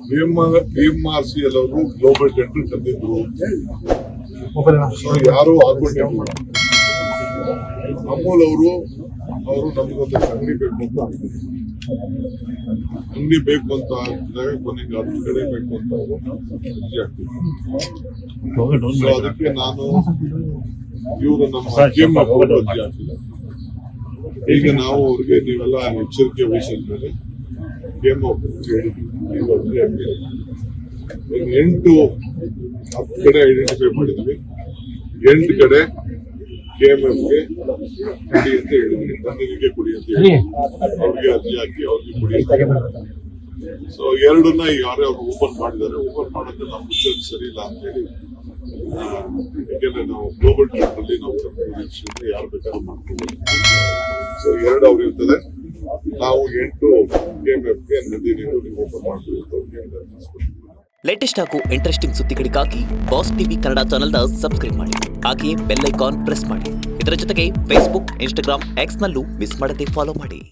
PMRC ಎಲ್ಲವರು global tender ತಂದಿದ್ರು. So ಯಾರು ಆಗ್ಬಿಟ್ಟಿಲ್ಲ. ಅಮೂಲ್ ಅವರು ನಮಗೊಂದು ಅಂಗಡಿ ಬೇಕು ಅಂತ ಇದ್ದಾಗ ಕೊನೆಗೆ 10 ಕಡೆ ಬೇಕು ಅಂತ ಅರ್ಜಿ ಹಾಕ್ತಿದ್ರು. ಸೊ ಅದಕ್ಕೆ ನಾನು ಇವರು ನಮ್ಮ ಅರ್ಜಿ ಹಾಕಿಲ್ಲ. ಈಗ ನಾವು ಅವ್ರಿಗೆ ನೀವೆಲ್ಲ ಎಚ್ಚರಿಕೆ ವಹಿಸಿದ ಮೇಲೆ ಹೇಳಿದ್ವಿ ಅರ್ಜಿ ಹಾಕಿಲ್ಲ. 8-10 ಕಡೆ ಐಡೆಂಟಿಫೈ ಮಾಡಿದ್ವಿ. 8 ಕಡೆ KMFಗೆ ಕುಡಿ ಅಂತ ಹೇಳಿದ್ವಿ, ತಣ್ಣೀರಿಗೆ ಕುಡಿ ಅಂತ ಹೇಳಿ ಅವ್ರಿಗೆ ಅರ್ಜಿ ಹಾಕಿ ಅವ್ರಿಗೆ ಕುಡಿ. ಸೊ 2ನ್ನ ಯಾರೇ ಅವ್ರು ಓಪನ್ ಮಾಡಿದ್ದಾರೆ. ಓಪನ್ ಮಾಡೋದ್ರೆ ನಮ್ಮ ಉದ್ದೇಶ ಸರಿ ಇಲ್ಲ ಅಂತ ಹೇಳಿ, ಯಾಕೆಂದ್ರೆ ನಾವು ಗ್ಲೋಬಲ್ ಟ್ರೆಂಡ್ ಅಲ್ಲಿ ನಾವು ಯಾರು ಬೇಕಾದ್ರೂ ಮಾಡ್ಕೋಬಹುದು. ಸೊ 2 ಅವ್ರು ಇರ್ತದೆ. ನಾವು 8 KMFಗೆ ನದಿ ನೀರು ಓಪನ್ ಮಾಡ್ತೀವಿ ಅಂತ ಅವ್ರಿಗೆ. ಲೇಟೆಸ್ಟ್ ಹಾಗೂ ಇಂಟ್ರೆಸ್ಟಿಂಗ್ ಸುದ್ದಿಗಳಿಗಾಗಿ ಬಾಸ್ ಟಿವಿ ಕನ್ನಡ ಚಾನೆಲ್ನ ಸಬ್ಸ್ಕ್ರೈಬ್ ಮಾಡಿ. ಹಾಗೆಯೇ ಬೆಲ್ ಐಕಾನ್ ಪ್ರೆಸ್ ಮಾಡಿ. ಇದರ ಜೊತೆಗೆ ಫೇಸ್ಬುಕ್, ಇನ್ಸ್ಟಾಗ್ರಾಮ್, ಎಕ್ಸ್ನಲ್ಲೂ ಮಿಸ್ ಮಾಡದೆ ಫಾಲೋ ಮಾಡಿ.